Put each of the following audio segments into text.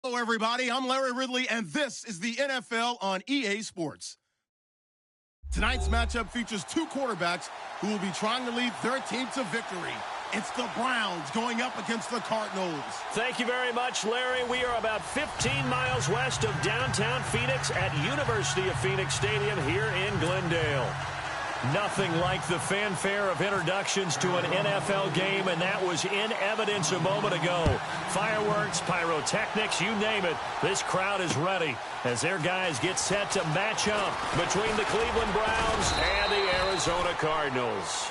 Hello, everybody. I'm Larry Ridley, and this is the NFL on EA Sports. Tonight's matchup features two quarterbacks who will be trying to lead their team to victory. It's the Browns going up against the Cardinals. Thank you very much, Larry. We are about 15 miles west of downtown Phoenix at University of Phoenix Stadium here in Glendale. Nothing like the fanfare of introductions to an NFL game, and that was in evidence a moment ago. Fireworks, pyrotechnics, you name it. This crowd is ready as their guys get set to match up between the Cleveland Browns and the Arizona Cardinals.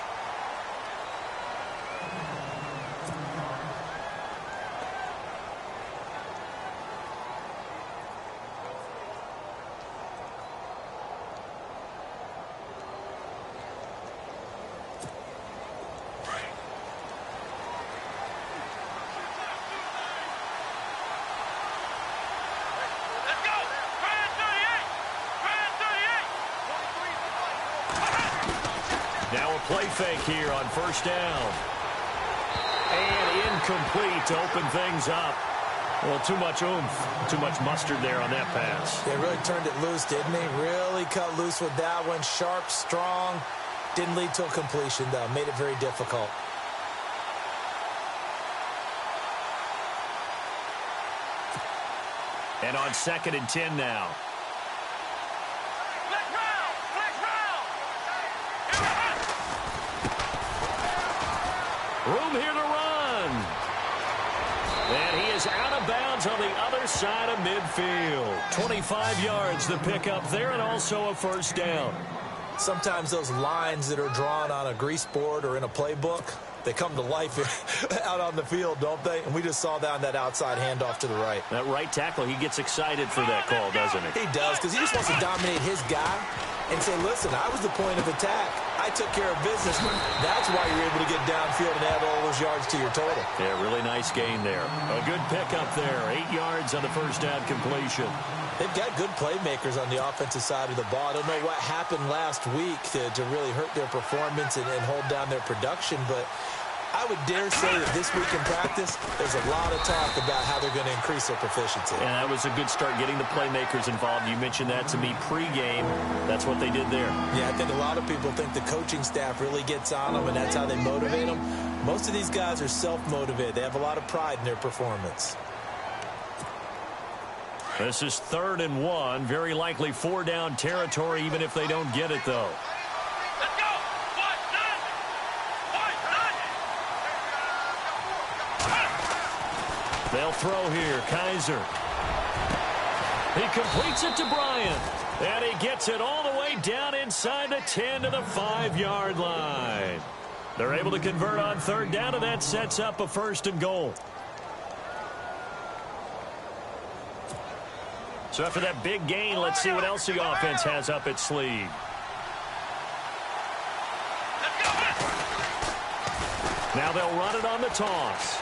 Now a play fake here on first down. And incomplete to open things up. Well, too much oomph, too much mustard there on that pass. They really turned it loose, didn't they? Really cut loose with that one. Sharp, strong. Didn't lead to a completion, though. Made it very difficult. And on 2nd and 10 now. Room here to run. And he is out of bounds on the other side of midfield. 25 yards the pickup there, and also a first down. Sometimes those lines that are drawn on a grease board or in a playbook, they come to life out on the field, don't they? And we just saw that on that outside handoff to the right. That right tackle, he gets excited for that call, doesn't he? He does, because he just wants to dominate his guy and say, listen, I was the point of attack. I took care of business. That's why you're able to get downfield and add all those yards to your total. Yeah, really nice gain there. A good pickup there. 8 yards on the first down completion. They've got good playmakers on the offensive side of the ball. I don't know what happened last week to really hurt their performance and hold down their production, but I would dare say that this week in practice, there's a lot of talk about how they're going to increase their proficiency. And that was a good start, getting the playmakers involved. You mentioned that to me pregame. That's what they did there. Yeah, I think a lot of people think the coaching staff really gets on them, and that's how they motivate them. Most of these guys are self-motivated. They have a lot of pride in their performance. This is 3rd and 1. Very likely 4-down territory, even if they don't get it, though. They'll throw here. Kaiser. He completes it to Bryant. And he gets it all the way down inside the 10 to the 5-yard line. They're able to convert on 3rd down, and that sets up a 1st and goal. So after that big gain, let's see what else the offense has up its sleeve. Now they'll run it on the toss.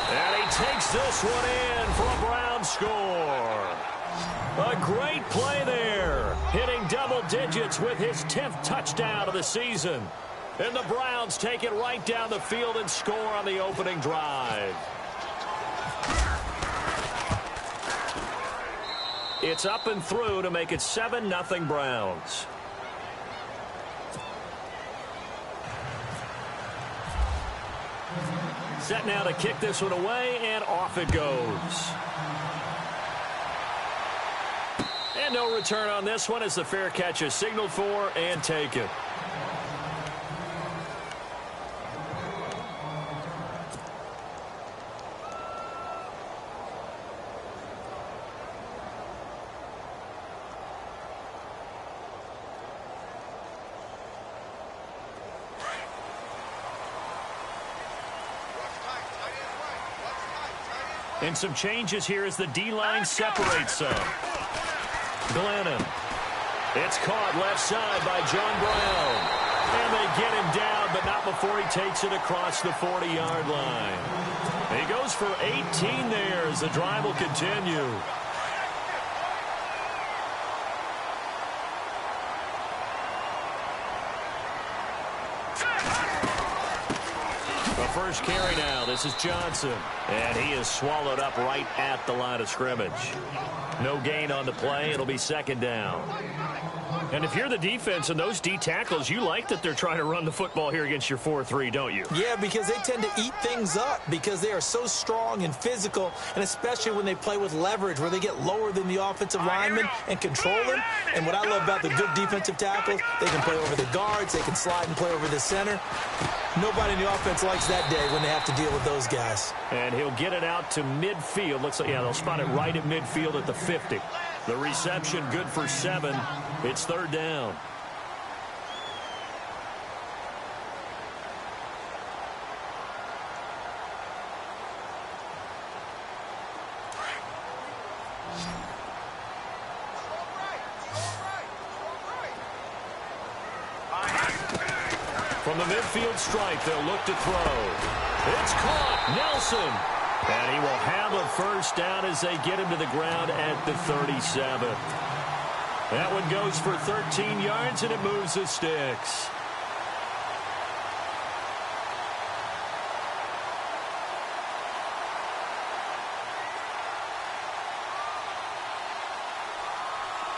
And he takes this one in for a Brown score. A great play there. Hitting double digits with his 10th touchdown of the season. And the Browns take it right down the field and score on the opening drive. It's up and through to make it 7-0 Browns. Set now to kick this one away, and off it goes. And no return on this one as the fair catch is signaled for and taken. And some changes here as the D-line separates some. Glennon. It's caught left side by John Brown. And they get him down, but not before he takes it across the 40-yard line. He goes for 18 there as the drive will continue. A first carry now. This is Johnson. And he is swallowed up right at the line of scrimmage. No gain on the play. It'll be second down. And if you're the defense and those D tackles, you like that they're trying to run the football here against your 4-3, don't you? Yeah, because they tend to eat things up because they are so strong and physical, and especially when they play with leverage where they get lower than the offensive lineman and control them. And what I love about the good defensive tackles, they can play over the guards, they can slide and play over the center. Nobody in the offense likes that day when they have to deal with those guys. And he'll get it out to midfield. Looks like, yeah, they'll spot it right at midfield at the 50. The reception good for 7. It's third down. From the midfield stripe, they'll look to throw. It's caught. Nelson. And he will have a first down as they get him to the ground at the 37. That one goes for 13 yards, and it moves the sticks.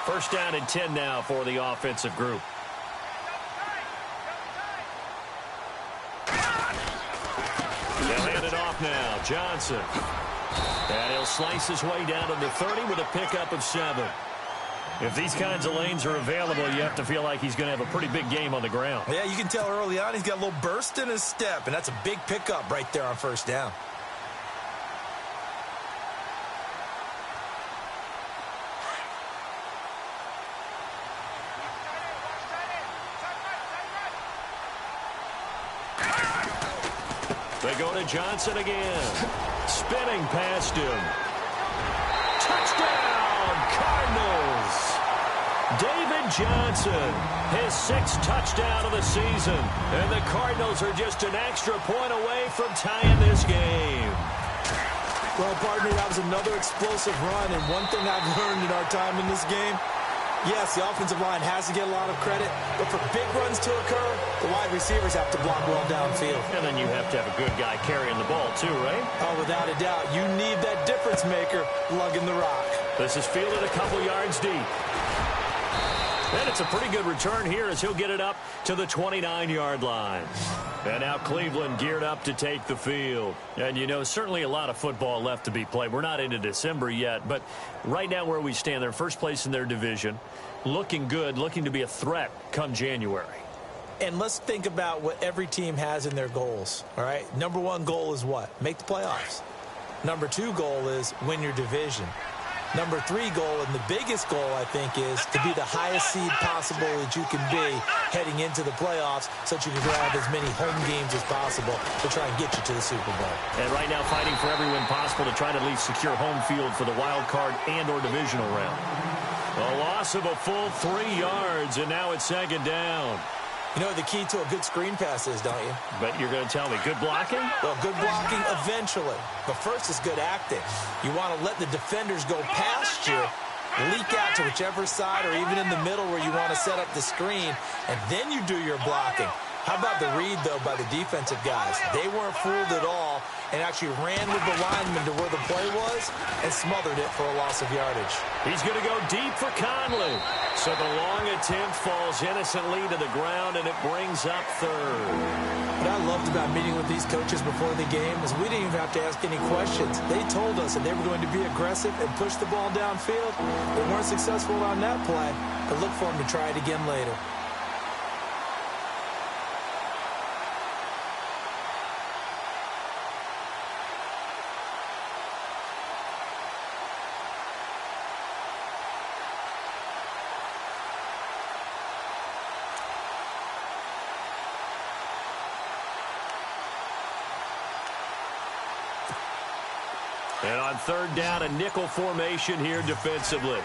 First down and 10 now for the offensive group. They'll hand it off now. Johnson. And he'll slice his way down to the 30 with a pickup of 7. If these kinds of lanes are available, you have to feel like he's going to have a pretty big game on the ground. Yeah, you can tell early on he's got a little burst in his step, and that's a big pickup right there on first down. They go to Johnson again. Spinning past him. Touchdown, Cardinals. David Johnson, his 6th touchdown of the season. And the Cardinals are just an extra point away from tying this game. Well, partner, that was another explosive run. And one thing I've learned in our time in this game, yes, the offensive line has to get a lot of credit, but for big runs to occur, the wide receivers have to block well downfield. And then you have to have a good guy carrying the ball too, right? Oh, without a doubt. You need that difference maker lugging the rock. This is fielded a couple yards deep. And it's a pretty good return here as he'll get it up to the 29-yard line. And now Cleveland geared up to take the field. And, you know, certainly a lot of football left to be played. We're not into December yet, but right now where we stand, they're first place in their division, looking good, looking to be a threat come January. And let's think about what every team has in their goals, all right? Number 1 goal is what? Make the playoffs. Number 2 goal is win your division. Number 3 goal, and the biggest goal, I think, is to be the highest seed possible that you can be heading into the playoffs so that you can grab as many home games as possible to try and get you to the Super Bowl. And right now fighting for every win possible to try to at least secure home field for the wild card and or divisional round. A loss of a full 3 yards, and now it's second down. You know what the key to a good screen pass is, don't you? But you're going to tell me, good blocking? Well, good blocking eventually. But first is good acting. You want to let the defenders go past you, leak out to whichever side or even in the middle where you want to set up the screen, and then you do your blocking. How about the read, though, by the defensive guys? They weren't fooled at all and actually ran with the lineman to where the play was and smothered it for a loss of yardage. He's going to go deep for Conley. So the long attempt falls innocently to the ground, and it brings up third. What I loved about meeting with these coaches before the game is we didn't even have to ask any questions. They told us that they were going to be aggressive and push the ball downfield. They weren't successful on that play, but look for them to try it again later. And on third down, a nickel formation here defensively.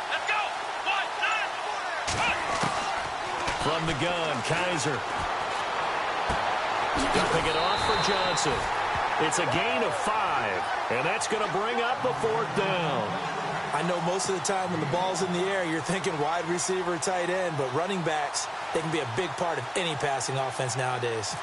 Let's go. From the gun, Kaiser. Dumping it off for Johnson. It's a gain of 5, and that's going to bring up a 4th down. I know most of the time when the ball's in the air, you're thinking wide receiver, tight end, but running backs, they can be a big part of any passing offense nowadays.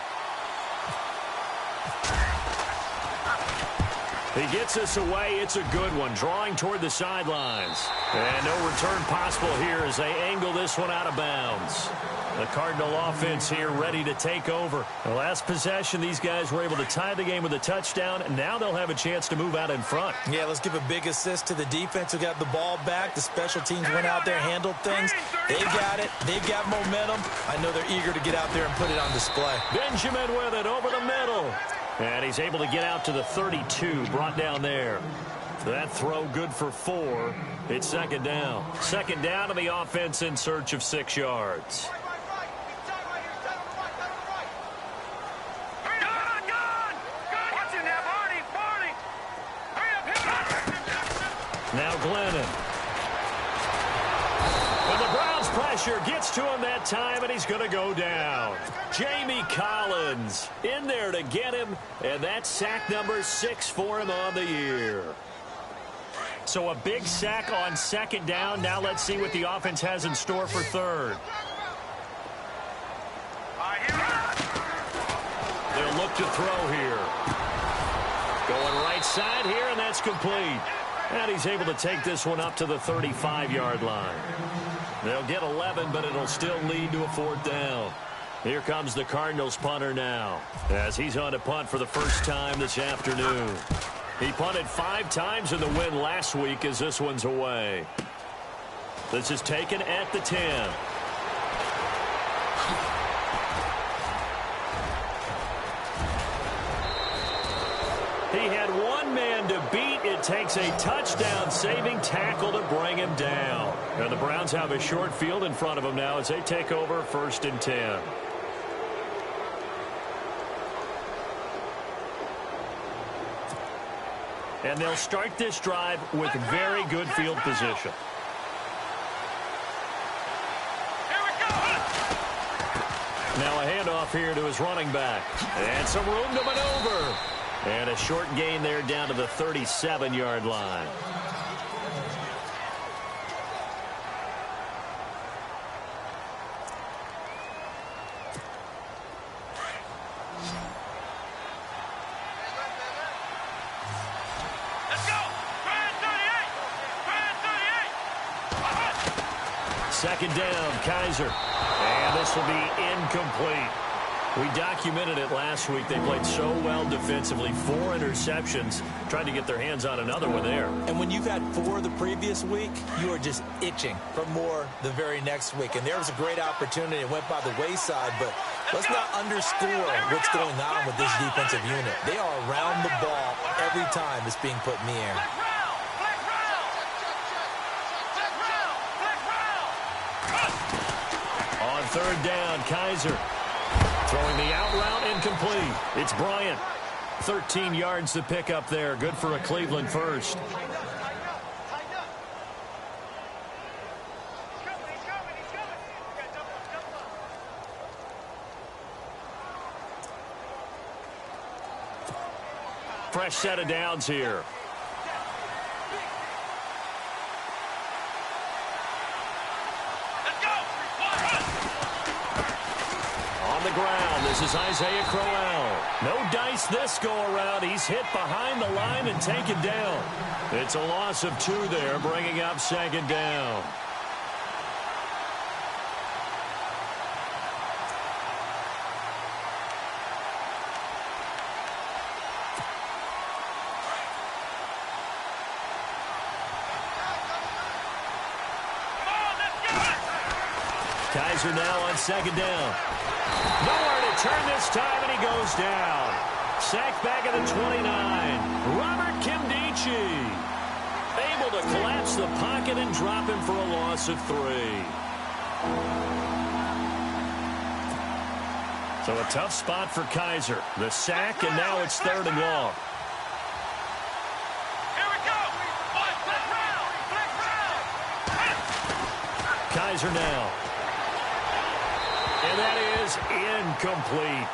He gets this away. It's a good one, drawing toward the sidelines. And no return possible here as they angle this one out of bounds. The Cardinal offense here ready to take over. The last possession, these guys were able to tie the game with a touchdown, and now they'll have a chance to move out in front. Yeah, let's give a big assist to the defense who got the ball back. The special teams went out there, handled things. They got it. They've got momentum. I know they're eager to get out there and put it on display. Benjamin with it over the middle. And he's able to get out to the 32, brought down there. That throw good for 4. It's second down. Second down to the offense in search of 6 yards. Now Glennon. And the Browns pressure gets to him that time, and he's going to go down. Jamie Collins in there to get him, and that's sack number 6 for him on the year. So a big sack on second down. Now let's see what the offense has in store for third. They'll look to throw here. Going right side here, and that's complete. And he's able to take this one up to the 35-yard line. They'll get 11, but it'll still lead to a 4th down. Here comes the Cardinals punter now, as he's on to punt for the first time this afternoon. He punted 5 times in the win last week as this one's away. This is taken at the 10. He had one man to beat. It takes a touchdown-saving tackle to bring him down. And the Browns have a short field in front of them now as they take over 1st and 10. And they'll start this drive with very good field position. Now a handoff here to his running back. And some room to maneuver. And a short gain there down to the 37-yard line. Let's go. Brand 38. Brand 38. Second down, Kaiser. And this will be incomplete. We documented it last week. They played so well defensively. 4 interceptions. Tried to get their hands on another one there. And when you've had 4 the previous week, you are just itching for more the very next week. And there was a great opportunity. It went by the wayside, but let's not underscore what's going on with this defensive unit. They are around the ball every time it's being put in the air. On third down, Kaiser. Throwing the out route incomplete. It's Bryant. 13 yards to pick up there. Good for a Cleveland first. Fresh set of downs here. The ground. This is Isaiah Crowell. No dice this go around. He's hit behind the line and taken down. It's a loss of 2 there, bringing up second down. Kaiser now on second down. Nowhere to turn this time, and he goes down. Sacked back at the 29. Robert Kimdichie able to collapse the pocket and drop him for a loss of 3. So a tough spot for Kaiser. The sack, and now it's 3rd and long. Here we go. Kaiser now. And that is incomplete.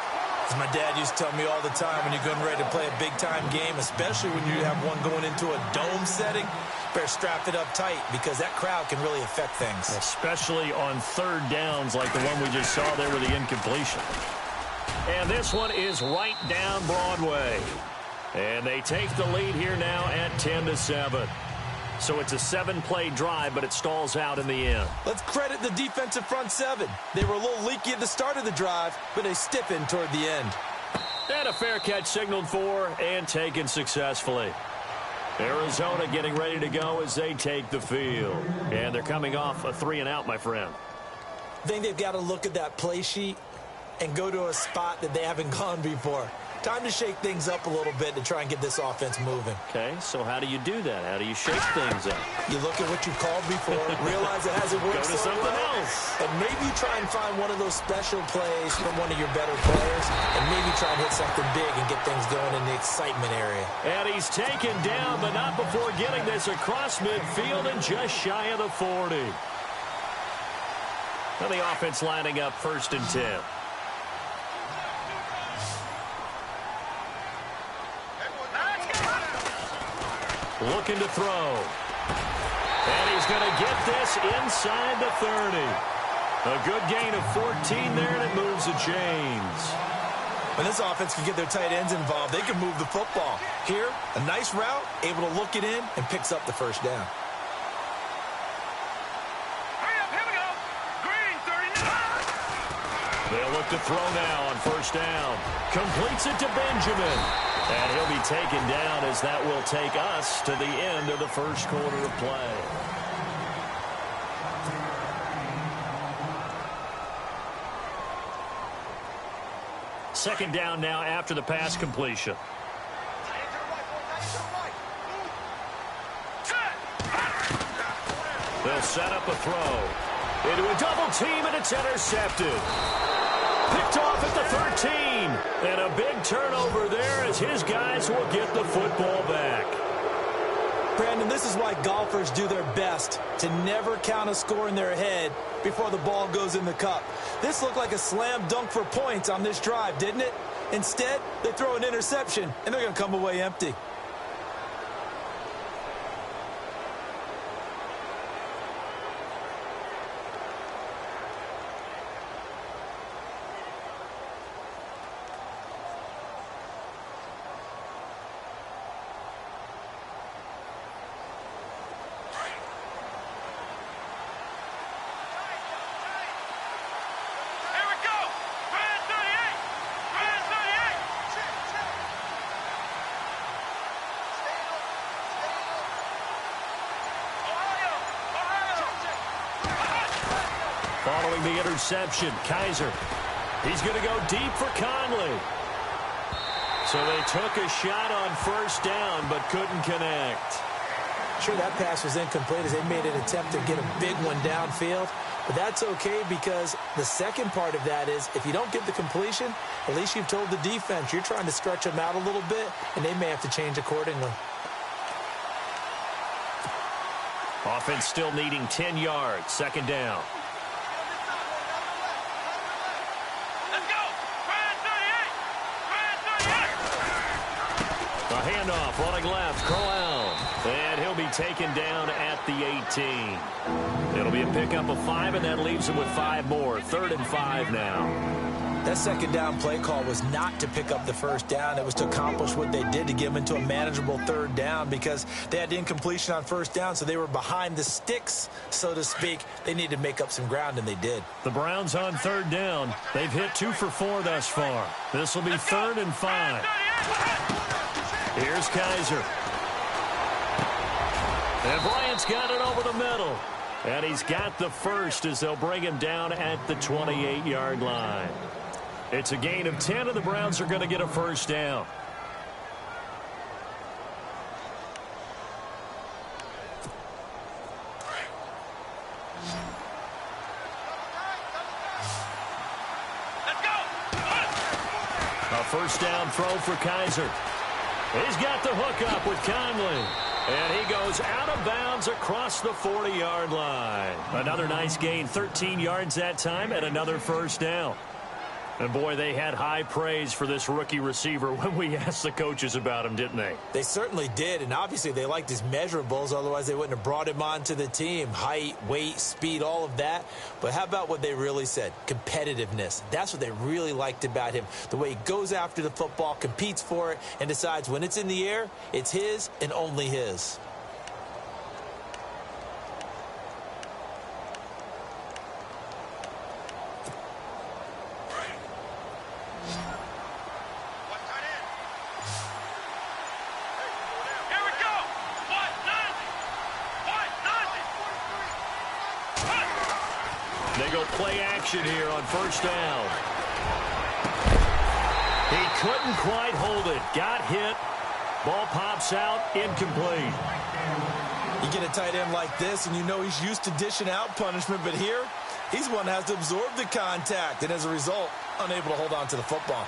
As my dad used to tell me all the time, when you're getting ready to play a big-time game, especially when you have one going into a dome setting, better strap it up tight because that crowd can really affect things. Especially on third downs like the one we just saw there with the incompletion. And this one is right down Broadway. And they take the lead here now at 10-7. So it's a 7-play drive, but it stalls out in the end. Let's credit the defensive front seven. They were a little leaky at the start of the drive, but they stiffened toward the end. And a fair catch signaled for and taken successfully. Arizona getting ready to go as they take the field. And they're coming off a 3-and-out, my friend. I think they've got to look at that play sheet and go to a spot that they haven't gone before. Time to shake things up a little bit to try and get this offense moving. Okay, so how do you do that? How do you shake things up? You look at what you've called before, realize it hasn't worked Go to so something well, else. and maybe try and find one of those special plays from one of your better players, and maybe try and hit something big and get things going in the excitement area. And he's taken down, but not before getting this across midfield and just shy of the 40. Now the offense lining up 1st and 10. Looking to throw. And he's going to get this inside the 30. A good gain of 14 there, and it moves the chains. When this offense can get their tight ends involved, they can move the football. Here, a nice route, able to look it in, and picks up the first down. Here we go. Green, 39. They'll look to throw now on 1st down. Completes it to Benjamin. And he'll be taken down as that will take us to the end of the first quarter of play. Second down now after the pass completion. They'll set up a throw. Into a double team, and it's intercepted. Picked off at the 13. And a big turnover there as his guys will get the football back. Brandon, this is why golfers do their best to never count a score in their head before the ball goes in the cup. This looked like a slam dunk for points on this drive, didn't it? Instead, they throw an interception, and they're going to come away empty. Following the interception, Kaiser. He's going to go deep for Conley. So they took a shot on 1st down, but couldn't connect. Sure, that pass was incomplete as they made an attempt to get a big one downfield. But that's okay because the second part of that is if you don't get the completion, at least you've told the defense you're trying to stretch them out a little bit, and they may have to change accordingly. Offense still needing 10 yards. 2nd down. A handoff running left, Corral. And he'll be taken down at the 18. It'll be a pickup of 5, and that leaves him with 5 more. 3rd and 5 now. That 2nd down play call was not to pick up the 1st down. It was to accomplish what they did to get them into a manageable 3rd down because they had incompletion on 1st down, so they were behind the sticks, so to speak. They needed to make up some ground, and they did. The Browns on 3rd down. They've hit 2 for 4 thus far. This will be 3rd and 5. Here's Kaiser. And Bryant's got it over the middle. And he's got the first as they'll bring him down at the 28-yard line. It's a gain of 10, and the Browns are going to get a 1st down. Let's go. A 1st down throw for Kaiser. He's got the hook up with Conley. And he goes out of bounds across the 40-yard line. Another nice gain, 13 yards that time, and another 1st down. And, boy, they had high praise for this rookie receiver when we asked the coaches about him, didn't they? They certainly did, and obviously they liked his measurables. Otherwise, they wouldn't have brought him onto the team. Height, weight, speed, all of that. But how about what they really said? Competitiveness. That's what they really liked about him. The way he goes after the football, competes for it, and decides when it's in the air, it's his and only his. They go play action here on first down. He couldn't quite hold it. Got hit. Ball pops out. Incomplete. You get a tight end like this, and you know he's used to dishing out punishment, but here, he's one that has to absorb the contact, and as a result, unable to hold on to the football.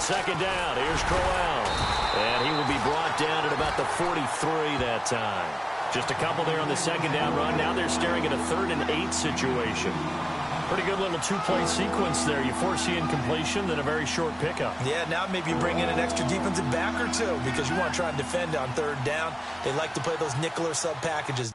Second down, here's Crowell. And he will be brought down at about the 43 that time. Just a couple there on the second down run. Now they're staring at a 3rd and 8 situation. Pretty good little two-play sequence there. You foresee incompletion, then a very short pickup. Yeah, now maybe you bring in an extra defensive back or two because you want to try and defend on 3rd down. They like to play those nickel or sub packages.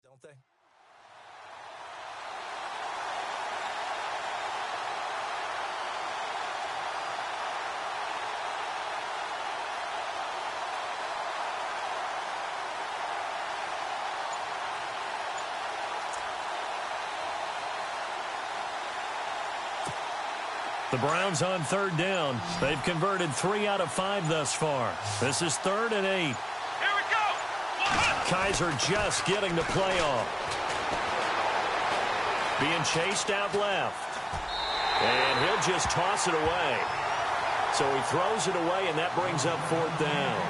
Don't they? The Browns on 3rd down. They've converted 3 out of 5 thus far. This is 3rd and 8. Here we go. Kaiser just getting the play off. Being chased out left. And he'll just toss it away. So he throws it away, and that brings up 4th down.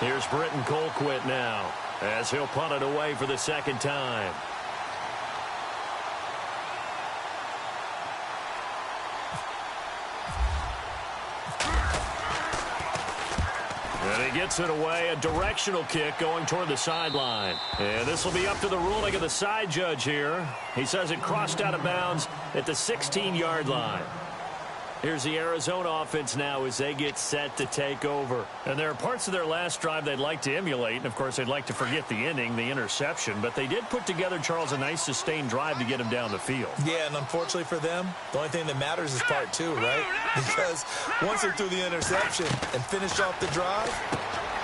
Here's Britton Colquitt now as he'll punt it away for the 2nd time. And he gets it away, a directional kick going toward the sideline. And this will be up to the ruling of the side judge here. He says it crossed out of bounds at the 16-yard line. Here's the Arizona offense now as they get set to take over. And there are parts of their last drive they'd like to emulate. And, of course, they'd like to forget the inning, the interception. But they did put together, Charles, a nice sustained drive to get him down the field. Yeah, and unfortunately for them, the only thing that matters is part 2, right? Because once they threw the interception and finished off the drive,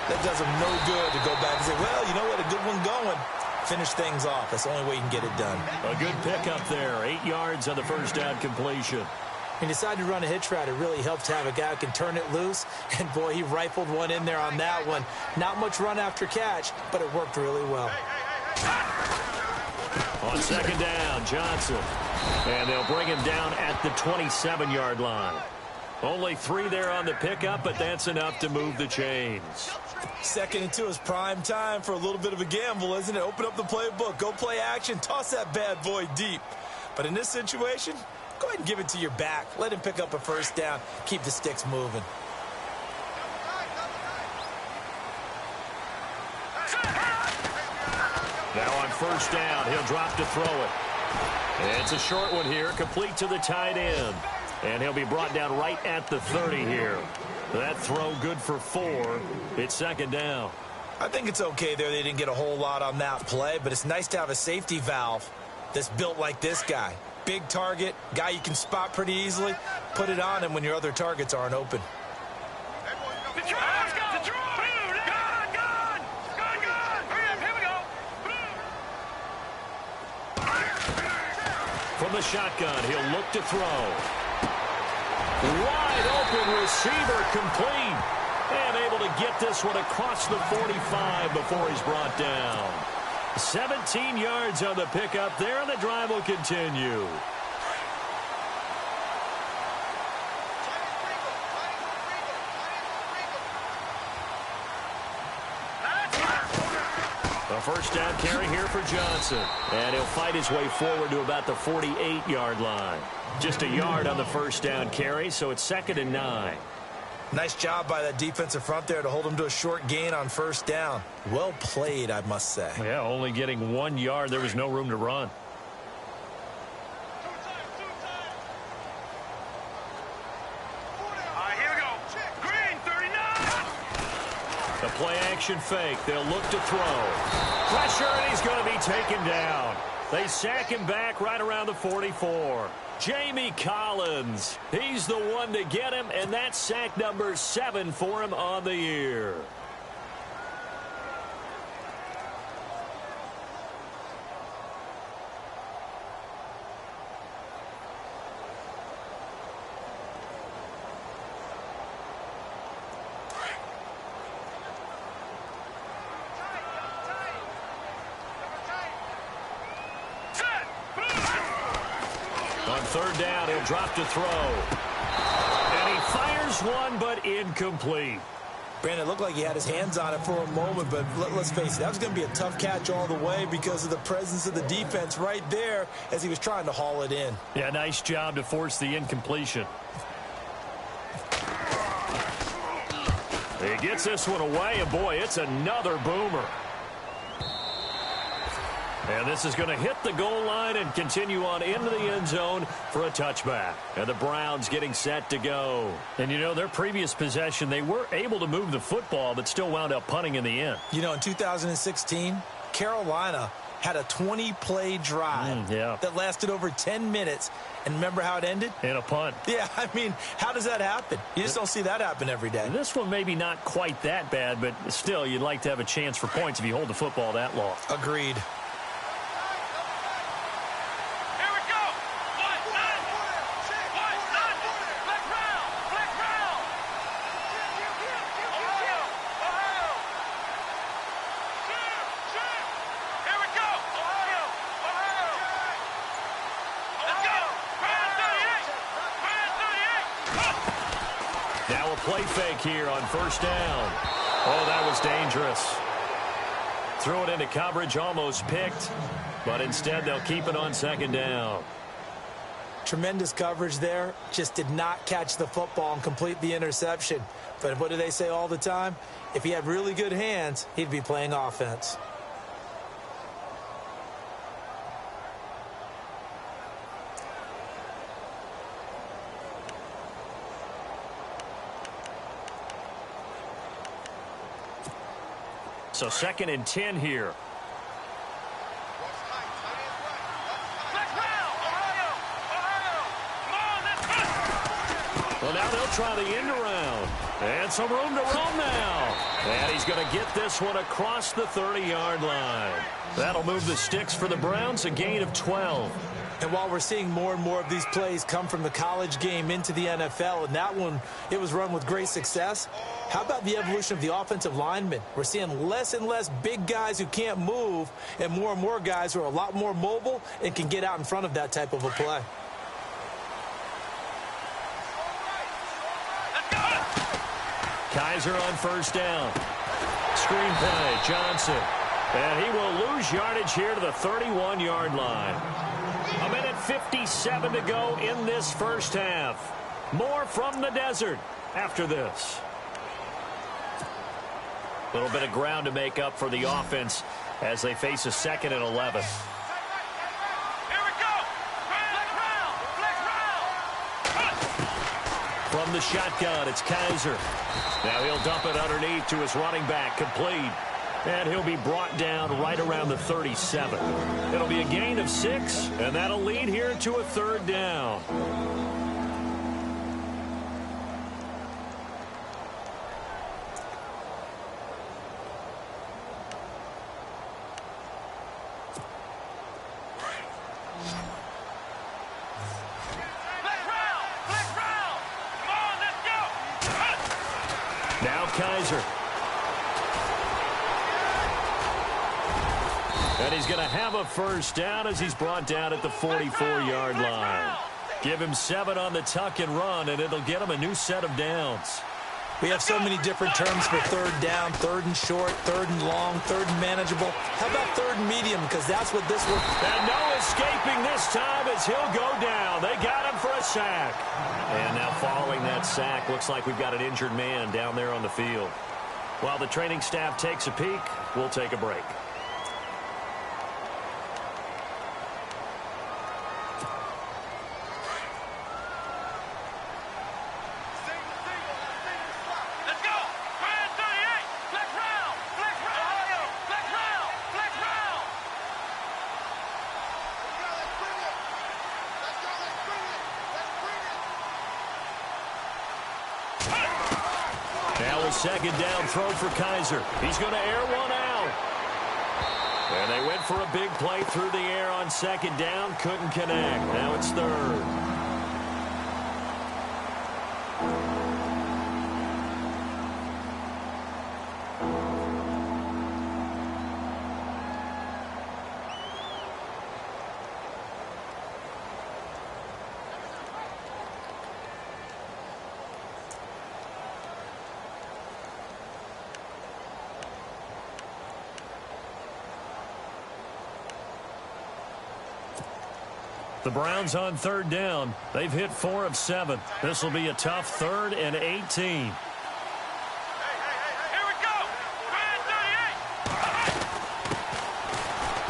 that does them no good to go back and say, well, you know what, a good one going. Finish things off. That's the only way you can get it done. A good pickup there. 8 yards on the first down completion. He decided to run a hitch route. It really helps to have a guy who can turn it loose. And, boy, he rifled one in there on that one. Not much run after catch, but it worked really well. On 2nd down, Johnson. And they'll bring him down at the 27-yard line. Only 3 there on the pickup, but that's enough to move the chains. 2nd and 2 is prime time for a little bit of a gamble, isn't it? Open up the playbook, go play action, toss that bad boy deep. But in this situation, go ahead and give it to your back. Let him pick up a first down. Keep the sticks moving. Now on first down, he'll drop to throw it. It's a short one here, complete to the tight end. And he'll be brought down right at the 30 here. That throw good for 4. It's second down. I think it's okay there. They didn't get a whole lot on that play, but it's nice to have a safety valve that's built like this guy. Big target, guy you can spot pretty easily. Put it on him when your other targets aren't open. From the shotgun, he'll look to throw. Wide open receiver, complete. And able to get this one across the 45 before he's brought down. 17 yards on the pickup there, and the drive will continue. A first down carry here for Johnson. And he'll fight his way forward to about the 48-yard line. Just a yard on the first down carry, so it's 2nd and 9. Nice job by that defensive front there to hold him to a short gain on first down. Well played, I must say. Yeah, only getting 1 yard. There was no room to run. Here we go. Green, 39. The play action fake. They'll look to throw. Pressure, and he's going to be taken down. They sack him back right around the 44. Jamie Collins. He's the one to get him, and that's sack number 7 for him on the year. Third down, he'll drop to throw. And he fires one, but incomplete. Brandon, it looked like he had his hands on it for a moment, but let's face it, that was going to be a tough catch all the way because of the presence of the defense right there as he was trying to haul it in. Yeah, nice job to force the incompletion. He gets this one away, and boy, it's another boomer. And this is going to hit the goal line and continue on into the end zone for a touchback. And the Browns getting set to go. And, you know, their previous possession, they were able to move the football, but still wound up punting in the end. You know, in 2016, Carolina had a 20-play drive that lasted over 10 minutes. And remember how it ended? In a punt. Yeah, I mean, how does that happen? You just don't see that happen every day. This one maybe not quite that bad, but still, you'd like to have a chance for points if you hold the football that long. Agreed. Now a play fake here on first down. Oh, that was dangerous. Threw it into coverage, almost picked, but instead they'll keep it on second down. Tremendous coverage there. Just did not catch the football and complete the interception. But what do they say all the time? If he had really good hands, he'd be playing offense. So 2nd and 10 here. Well, now they'll try the end around. And some room to run now. And he's going to get this one across the 30-yard line. That'll move the sticks for the Browns, a gain of 12. And while we're seeing more and more of these plays come from the college game into the NFL, and that one, it was run with great success, how about the evolution of the offensive linemen? We're seeing less and less big guys who can't move and more guys who are a lot more mobile and can get out in front of that type of a play. Kaiser on first down. Screen play, Johnson. And he will lose yardage here to the 31-yard line. 1:57 to go in this first half. More from the desert after this. A little bit of ground to make up for the offense as they face a 2nd and 11. From the shotgun, it's Kaiser. Now he'll dump it underneath to his running back, complete. And he'll be brought down right around the 37. It'll be a gain of 6, and that'll lead here to a 3rd down. Now Kaiser. And he's going to have a 1st down as he's brought down at the 44-yard line. Give him 7 on the tuck and run, and it'll get him a new set of downs. We have so many different terms for 3rd down, 3rd and short, 3rd and long, 3rd and manageable. How about 3rd and medium? Because that's what this will. And no escaping this time as he'll go down. They got him for a sack. And now following that sack, looks like we've got an injured man down there on the field. While the training staff takes a peek, we'll take a break. Now a 2nd down throw for Kaiser. He's going to air one out. And they went for a big play through the air on 2nd down. Couldn't connect. Now it's 3rd. The Browns on 3rd down. They've hit 4 of 7. This will be a tough 3rd and 18. Here we go. Brand 38.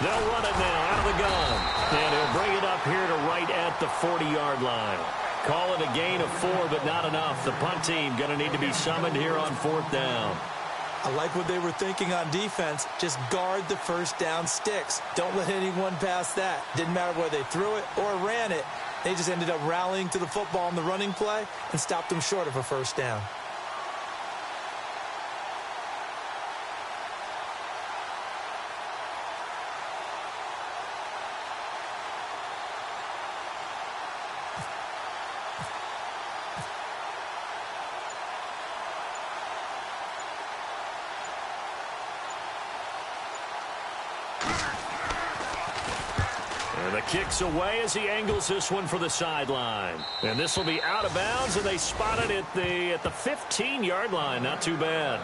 They'll run it now out of the gun. And he'll bring it up here to right at the 40-yard line. Call it a gain of 4, but not enough. The punt team going to need to be summoned here on 4th down. I like what they were thinking on defense. Just guard the 1st down sticks. Don't let anyone pass that. Didn't matter whether they threw it or ran it. They just ended up rallying to the football in the running play and stopped them short of a 1st down. And the kick's away as he angles this one for the sideline. And this will be out of bounds, and they spot it at the 15-yard line. Not too bad.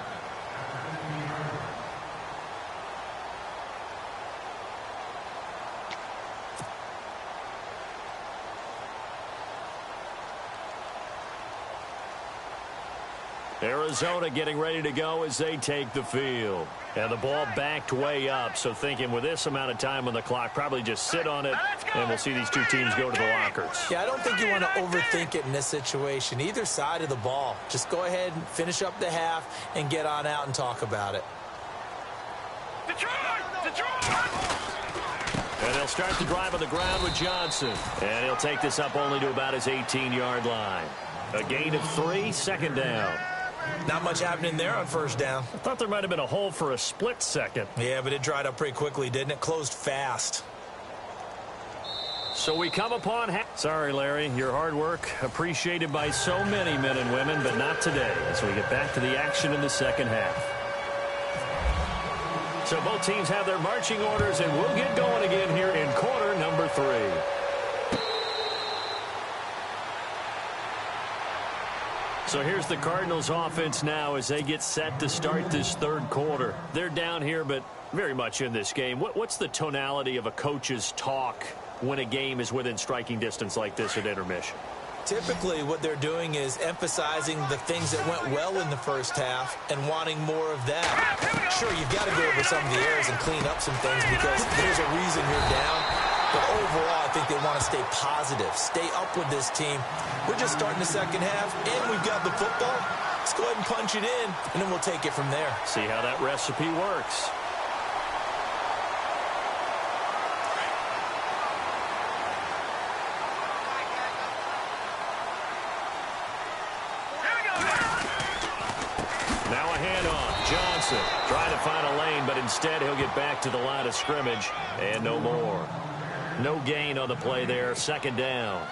Arizona getting ready to go as they take the field. And the ball backed way up, so thinking with this amount of time on the clock, probably just sit on it, and we'll see these two teams go to the lockers. Yeah, I don't think you want to overthink it in this situation. Either side of the ball. Just go ahead and finish up the half and get on out and talk about it. Detroit! And they'll start the drive on the ground with Johnson. And he'll take this up only to about his 18-yard line. A gain of 3, 2nd down. Not much happening there on 1st down. I thought there might have been a hole for a split second. Yeah, but it dried up pretty quickly, didn't it? Closed fast. So we come upon... Sorry, Larry, your hard work appreciated by so many men and women, but not today as we get back to the action in the second half. So both teams have their marching orders, and we'll get going again here in quarter number 3. So here's the Cardinals offense now as they get set to start this 3rd quarter. They're down here, but very much in this game. What's the tonality of a coach's talk when a game is within striking distance like this at intermission? Typically, what they're doing is emphasizing the things that went well in the 1st half and wanting more of that. Sure, you've got to go over some of the errors and clean up some things because there's a reason you're down. But overall, I think they want to stay positive, stay up with this team. We're just starting the second half, and we've got the football. Let's go ahead and punch it in, and then we'll take it from there. See how that recipe works. Now a handoff. Johnson trying to find a lane, but instead he'll get back to the line of scrimmage, and no more. No gain on the play there, second down.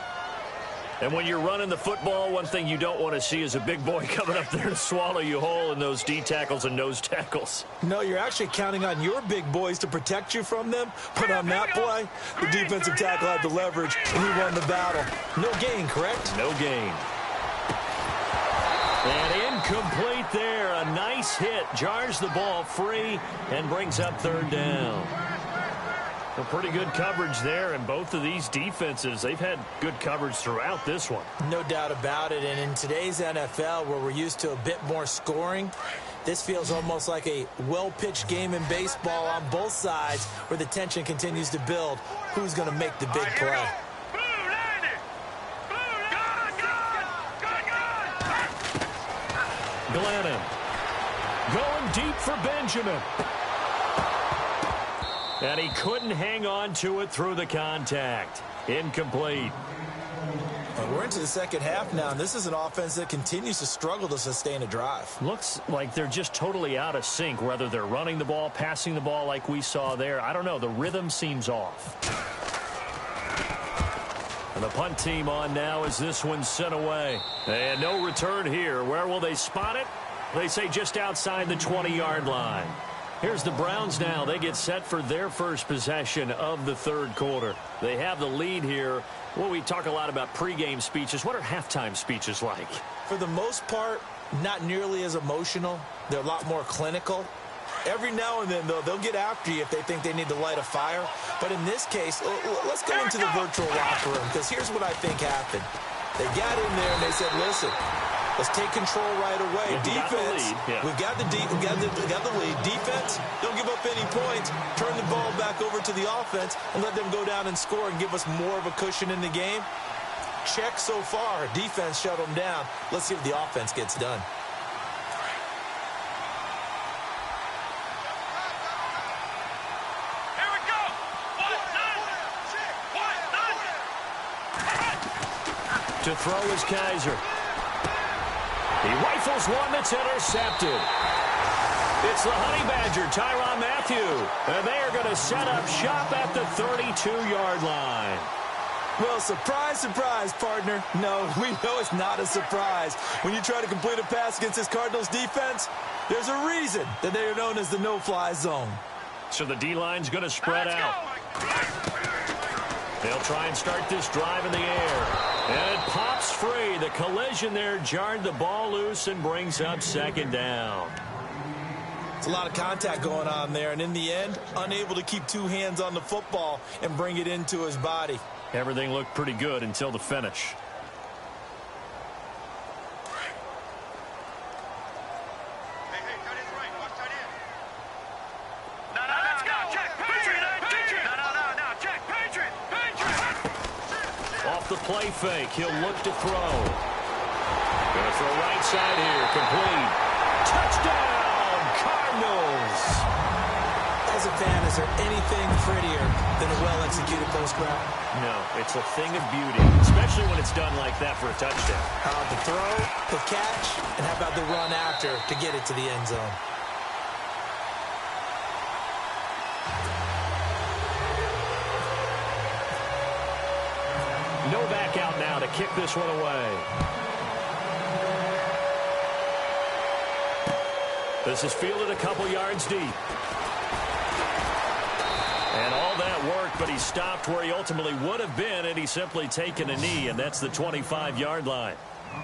And when you're running the football, one thing you don't want to see is a big boy coming up there to swallow you whole in those D tackles and nose tackles. No, you're actually counting on your big boys to protect you from them. But on that play, the defensive tackle had the leverage, and he won the battle. No gain, correct? No gain. And incomplete there. A nice hit. Jars the ball free and brings up third down. A pretty good coverage there, and both of these defenses, they've had good coverage throughout this one. No doubt about it, and in today's NFL, where we're used to a bit more scoring, this feels almost like a well-pitched game in baseball on both sides, where the tension continues to build. Who's going to make the big play? Glennon going deep for Benjamin. And he couldn't hang on to it through the contact. Incomplete. We're into the second half now, and this is an offense that continues to struggle to sustain a drive. Looks like they're just totally out of sync, whether they're running the ball, passing the ball like we saw there. I don't know. The rhythm seems off. And the punt team on now as this one's sent away. And no return here. Where will they spot it? They say just outside the 20-yard line. Here's the Browns now. They get set for their first possession of the third quarter. They have the lead here. Well, we talk a lot about pregame speeches. What are halftime speeches like? For the most part, not nearly as emotional. They're a lot more clinical. Every now and then, though, they'll get after you if they think they need to light a fire. But in this case, let's go into the virtual locker room, because here's what I think happened. They got in there and they said, listen, let's take control right away. Defense, we've got the lead. Defense, don't give up any points. Turn the ball back over to the offense and let them go down and score and give us more of a cushion in the game. Check so far. Defense shut them down. Let's see if the offense gets done. Here we go. To throw is Kaiser. He rifles one that's intercepted. It's the Honey Badger, Tyrann Mathieu. And they are going to set up shop at the 32-yard line. Well, surprise, surprise, partner. No, we know it's not a surprise. When you try to complete a pass against this Cardinals defense, there's a reason that they are known as the no-fly zone. So the D-line's going to spread out. They'll try and start this drive in the air. And it pops free. The collision there jarred the ball loose and brings up second down. It's a lot of contact going on there, and in the end, unable to keep two hands on the football and bring it into his body. Everything looked pretty good until the finish. Hey, tight end's right. Watch tight end. No, let's go. Check. Patriot. No. Check. Patriot. Off the play fake, he'll look to throw. Gonna throw right side here, complete. Touchdown, Cardinals! As a fan, is there anything prettier than a well-executed post route? No, it's a thing of beauty, especially when it's done like that for a touchdown. How about the throw, the catch, and how about the run after to get it to the end zone? No back out now to kick this one away. This is fielded a couple yards deep. And all that work, but he stopped where he ultimately would have been, and he's simply taken a knee, and that's the 25-yard line.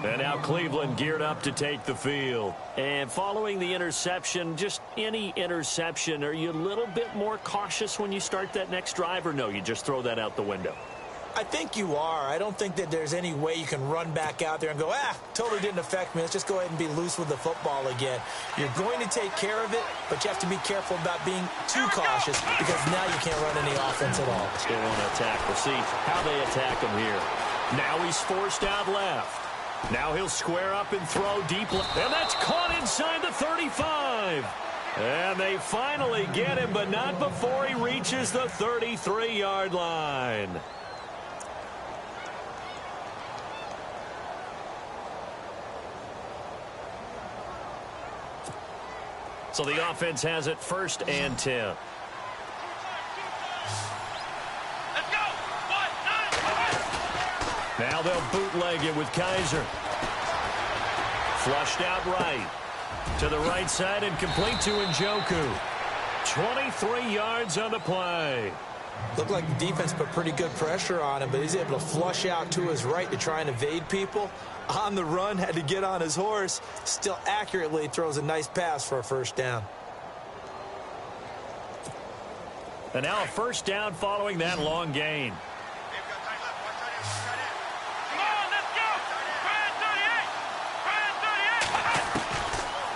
And now Cleveland geared up to take the field. And following the interception, just any interception, are you a little bit more cautious when you start that next drive, or no, you just throw that out the window? I think you are. I don't think that there's any way you can run back out there and go, totally didn't affect me. Let's just go ahead and be loose with the football again. You're going to take care of it, but you have to be careful about being too cautious because now you can't run any offense at all. Let's go on to attack. We'll see how they attack him here. Now he's forced out left. Now he'll square up and throw deep left. And that's caught inside the 35. And they finally get him, but not before he reaches the 33-yard line. So the offense has it 1st and 10. Let's go. Now they'll bootleg it with Kaiser. Flushed out right. To the right side and complete to Njoku. 23 yards on the play. Looked like the defense put pretty good pressure on him, but he's able to flush out to his right to try and evade people. On the run, had to get on his horse. Still accurately throws a nice pass for a 1st down. And now a 1st down following that long gain.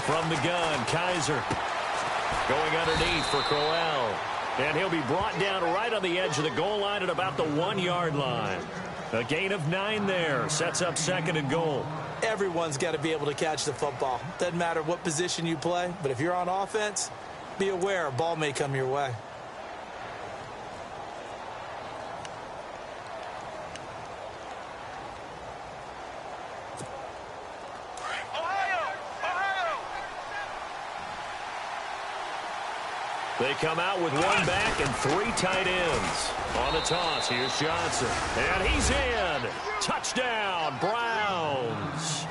From the gun, Kaiser going underneath for Crowell. And he'll be brought down right on the edge of the goal line at about the 1-yard line. A gain of 9 there. Sets up 2nd and goal. Everyone's got to be able to catch the football. Doesn't matter what position you play, but if you're on offense, be aware a ball may come your way. They come out with 1 back and 3 tight ends. On the toss, here's Johnson. And he's in. Touchdown, Browns.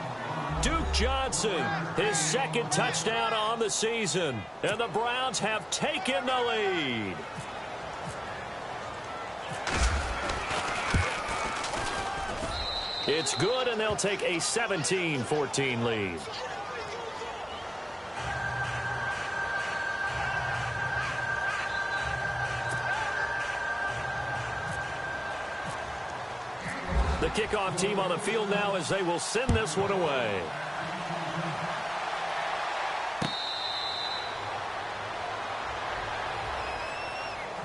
Duke Johnson, his 2nd touchdown on the season. And the Browns have taken the lead. It's good, and they'll take a 17-14 lead. The kickoff team on the field now as they will send this one away.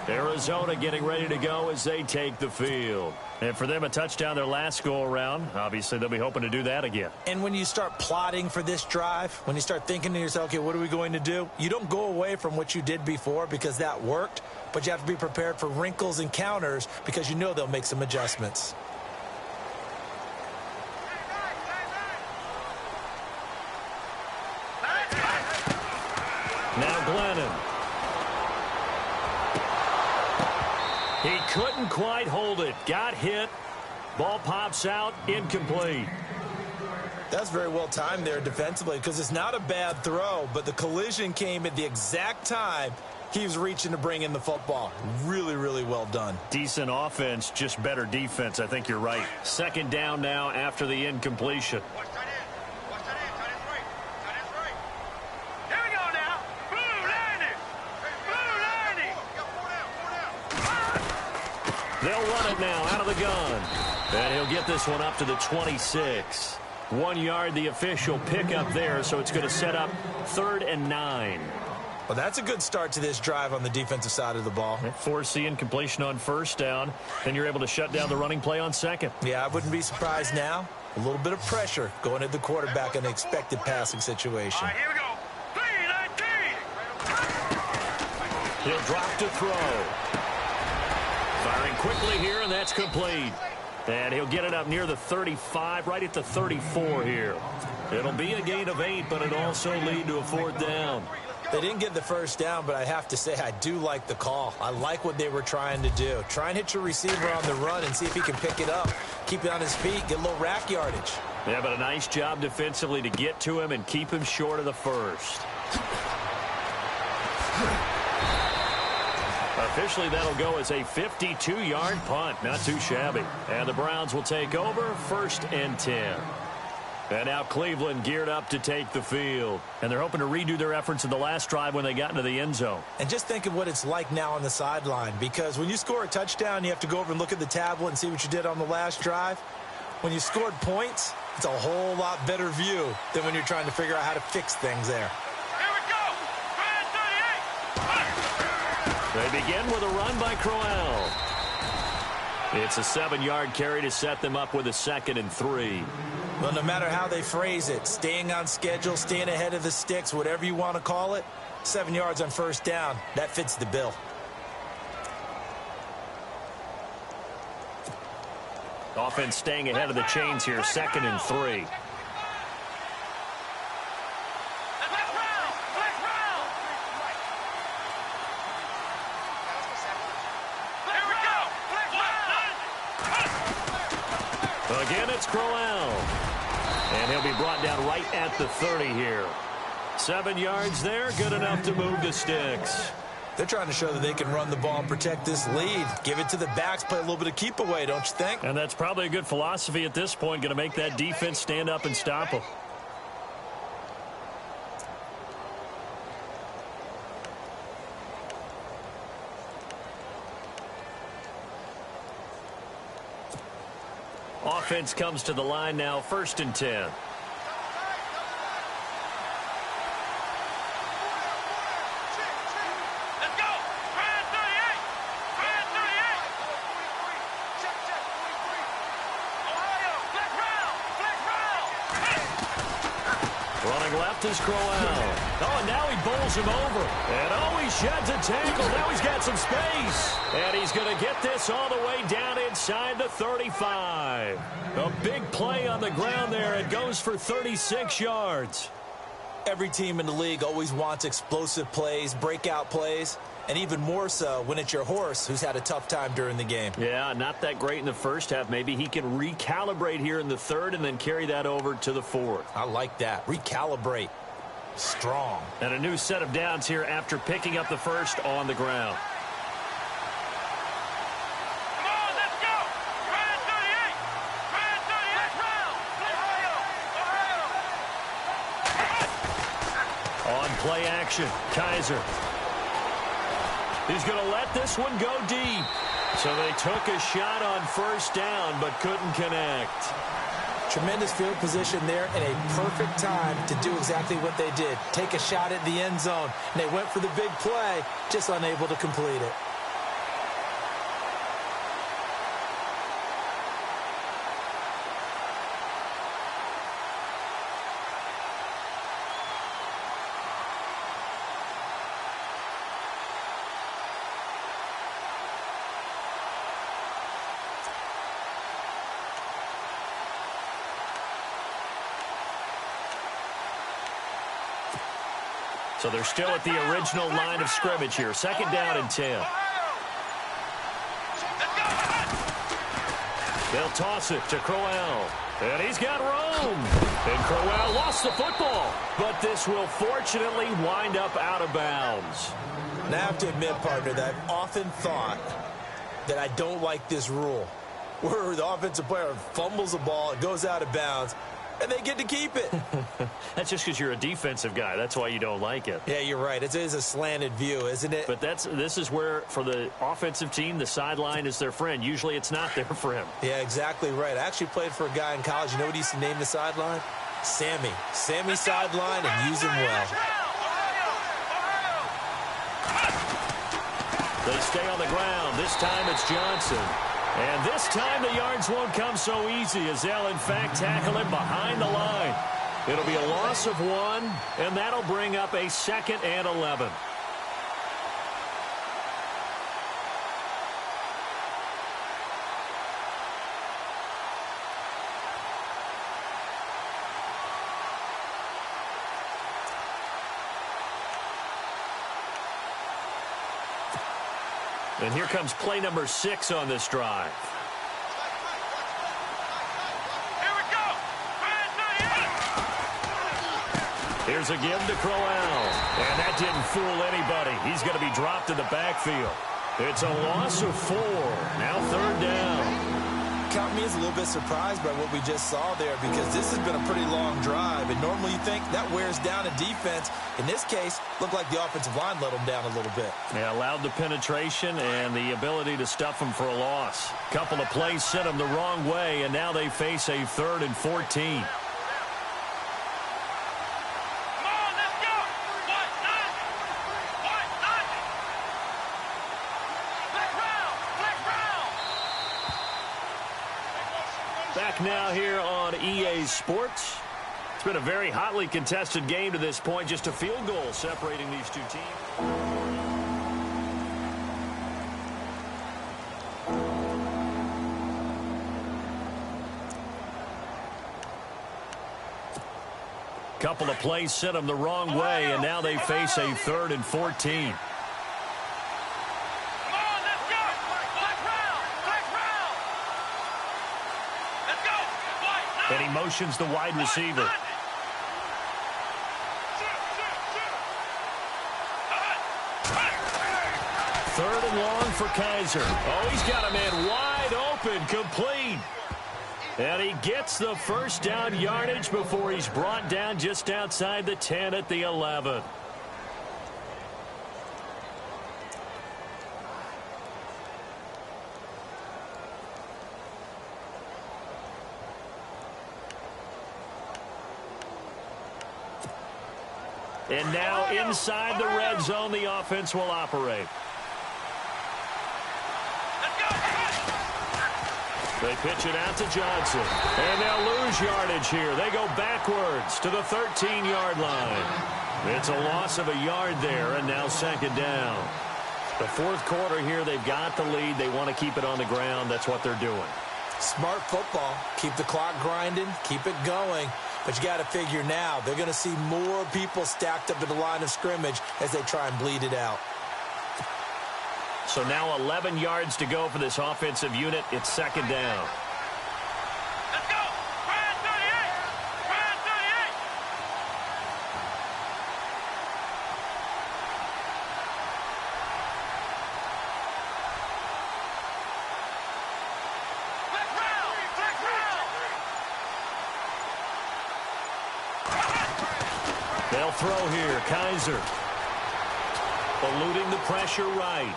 Arizona getting ready to go as they take the field. And for them, a touchdown their last go-around. Obviously, they'll be hoping to do that again. And when you start plotting for this drive, when you start thinking to yourself, okay, what are we going to do? You don't go away from what you did before because that worked, but you have to be prepared for wrinkles and counters because you know they'll make some adjustments. Now Glennon. He couldn't quite hold it. Got hit. Ball pops out. Incomplete. That's very well timed there defensively because it's not a bad throw, but the collision came at the exact time he was reaching to bring in the football. Really, really well done. Decent offense, just better defense. I think you're right. 2nd down now after the incompletion. They'll run it now out of the gun. And he'll get this one up to the 26. 1 yard, the official pickup there, so it's going to set up 3rd and 9. Well, that's a good start to this drive on the defensive side of the ball. Force the incompletion on 1st down. Then you're able to shut down the running play on 2nd. Yeah, I wouldn't be surprised now. A little bit of pressure going at the quarterback in an expected passing situation. All right, here we go. 3-19. He'll drop to throw. Firing quickly here, and that's complete. And he'll get it up near the 35, right at the 34 here. It'll be a gain of 8, but it'll also lead to a 4th down. They didn't get the 1st down, but I have to say I do like the call. I like what they were trying to do. Try and hit your receiver on the run and see if he can pick it up. Keep it on his feet, get a little rack yardage. Yeah, but a nice job defensively to get to him and keep him short of the 1st. Officially, that'll go as a 52-yard punt. Not too shabby. And the Browns will take over 1st and 10. And now Cleveland geared up to take the field. And they're hoping to redo their efforts in the last drive when they got into the end zone. And just think of what it's like now on the sideline, because when you score a touchdown, you have to go over and look at the tablet and see what you did on the last drive. When you scored points, it's a whole lot better view than when you're trying to figure out how to fix things there. Here we go. Grand 38. They begin with a run by Crowell. It's a 7-yard carry to set them up with a 2nd and 3. Well, no matter how they phrase it, staying on schedule, staying ahead of the sticks, whatever you want to call it, 7 yards on first down, that fits the bill. Offense staying ahead of the chains here, 2nd and 3. Again, it's Crowell. And he'll be brought down right at the 30 here. 7 yards there, good enough to move the sticks. They're trying to show that they can run the ball and protect this lead. Give it to the backs, play a little bit of keep away, don't you think? And that's probably a good philosophy at this point, going to make that defense stand up and stop them. Offense comes to the line now, 1st and 10. Left is Crowell. Oh, and now he bowls him over. And oh, he sheds a tackle. Now he's got some space. And he's going to get this all the way down inside the 35. A big play on the ground there. It goes for 36 yards. Every team in the league always wants explosive plays, breakout plays, and even more so when it's your horse who's had a tough time during the game. Yeah, not that great in the first half. Maybe he can recalibrate here in the 3rd and then carry that over to the 4th. I like that. Recalibrate. Strong. And a new set of downs here after picking up the 1st on the ground. Come on, let's go. Grand 38. Grand 38 round. Ohio. On play action, Kaiser. He's going to let this one go deep. So they took a shot on 1st down, but couldn't connect. Tremendous field position there and a perfect time to do exactly what they did. Take a shot at the end zone. And they went for the big play, just unable to complete it. So they're still at the original line of scrimmage here. 2nd down and 10. They'll toss it to Crowell. And he's got room. And Crowell lost the football. But this will fortunately wind up out of bounds. Now I have to admit, partner, that I've often thought that I don't like this rule, where the offensive player fumbles the ball, it goes out of bounds, and they get to keep it. That's just because you're a defensive guy. That's why you don't like it. Yeah, you're right. It is a slanted view, isn't it? But this is where, for the offensive team, the sideline is their friend. Usually it's not there for him. Yeah, exactly right. I actually played for a guy in college. You know what he used to name the sideline? Sammy. Sammy sideline, and use him well. They stay on the ground. This time it's Johnson. And this time the yards won't come so easy as they'll, in fact, tackle him behind the line. It'll be a loss of 1, and that'll bring up a 2nd and 11. And here comes play number 6 on this drive. Here we go. Here's a give to Crowell. And that didn't fool anybody. He's going to be dropped in the backfield. It's a loss of 4. Now 3rd down. caught me as a little bit surprised by what we just saw there, because this has been a pretty long drive, and normally you think that wears down a defense. In this case, looked like the offensive line let them down a little bit. Yeah, allowed the penetration and the ability to stuff them for a loss. Couple of plays sent them the wrong way, and now they face a 3rd and 14. Back now here on EA Sports. It's been a very hotly contested game to this point. Just a field goal separating these two teams. Couple of plays sent them the wrong way, and now they face a 3rd and 14. And he motions the wide receiver. Third and long for Kaiser. Oh, he's got a man wide open, complete. And he gets the first down yardage before he's brought down just outside the 10 at the 11. And now inside the red zone, the offense will operate. They pitch it out to Johnson. And they'll lose yardage here. They go backwards to the 13-yard line. It's a loss of a yard there, and now 2nd down. The 4th quarter here, they've got the lead. They want to keep it on the ground. That's what they're doing. Smart football. Keep the clock grinding. Keep it going. But you got to figure now, they're going to see more people stacked up at the line of scrimmage as they try and bleed it out. So now 11 yards to go for this offensive unit. It's 2nd down. Let's go! Brand 38! Brand 38! Flex round! Flex round! They'll throw here. Kaiser eluding the pressure right.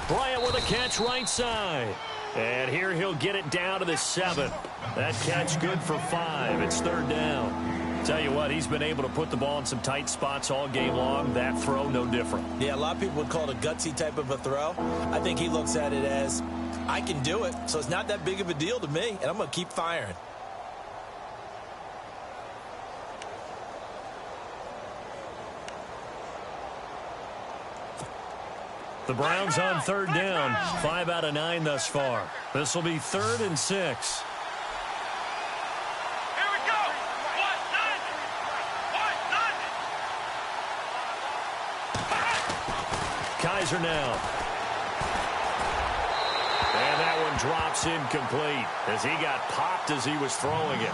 Bryant with a catch right side. And here he'll get it down to the 7. That catch good for 5. It's 3rd down. Tell you what, he's been able to put the ball in some tight spots all game long. That throw, no different. Yeah, a lot of people would call it a gutsy type of a throw. I think he looks at it as, I can do it, so it's not that big of a deal to me, and I'm going to keep firing. The Browns on 3rd down. 5 out of 9 thus far. This will be 3rd and 6. Here we go! What? Kaiser now. And that one drops incomplete as he got popped as he was throwing it.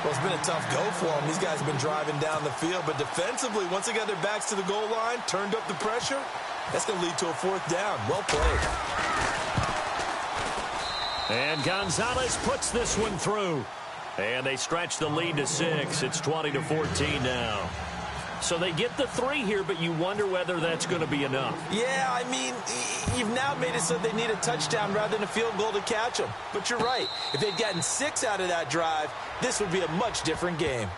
Well, it's been a tough go for them. These guys have been driving down the field, but defensively, once they got their backs to the goal line, turned up the pressure, that's going to lead to a 4th down. Well played. And Gonzalez puts this one through. And they stretch the lead to 6. It's 20-14 now. So they get the 3 here, but you wonder whether that's going to be enough. Yeah, I mean, you've now made it so they need a touchdown rather than a field goal to catch them. But you're right. If they'd gotten 6 out of that drive, this would be a much different game.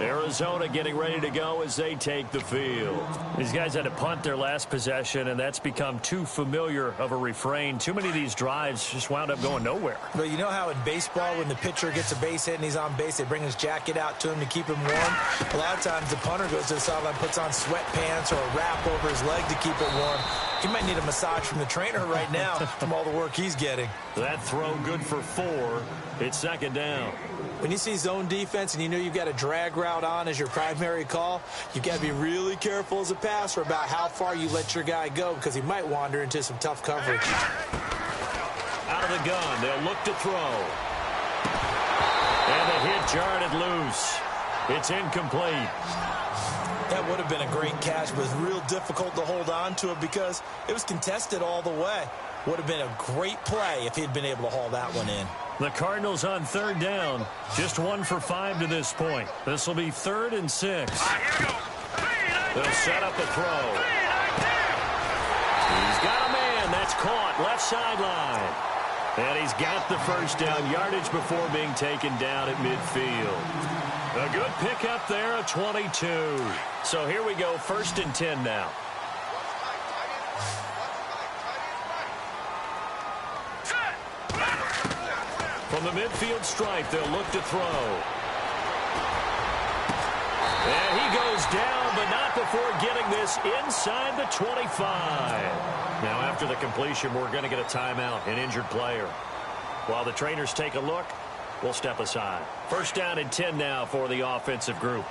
Arizona getting ready to go as they take the field. These guys had to punt their last possession, and that's become too familiar of a refrain. Too many of these drives just wound up going nowhere. Well, you know how in baseball, when the pitcher gets a base hit and he's on base, they bring his jacket out to him to keep him warm? A lot of times the punter goes to the sideline, puts on sweatpants or a wrap over his leg to keep it warm. He might need a massage from the trainer right now from all the work he's getting. That throw good for 4. It's 2nd down. When you see zone defense and you know you've got a drag route on as your primary call, you've got to be really careful as a passer about how far you let your guy go because he might wander into some tough coverage. Out of the gun, they'll look to throw. And the hit jarred it loose. It's incomplete. That would have been a great catch, but it was real difficult to hold on to it because it was contested all the way. Would have been a great play if he'd been able to haul that one in. The Cardinals on third down. Just 1 for 5 to this point. This will be 3rd and 6. Here we go. They'll set up a throw. He's got a man. That's caught. Left sideline. And he's got the first down yardage before being taken down at midfield. A good pickup there, a 22. So here we go, 1st and 10 now. From the midfield stripe, they'll look to throw. And he goes down, but not before getting this inside the 25. Now, after the completion, we're going to get a timeout, an injured player. While the trainers take a look, we'll step aside. 1st down and 10 now for the offensive group.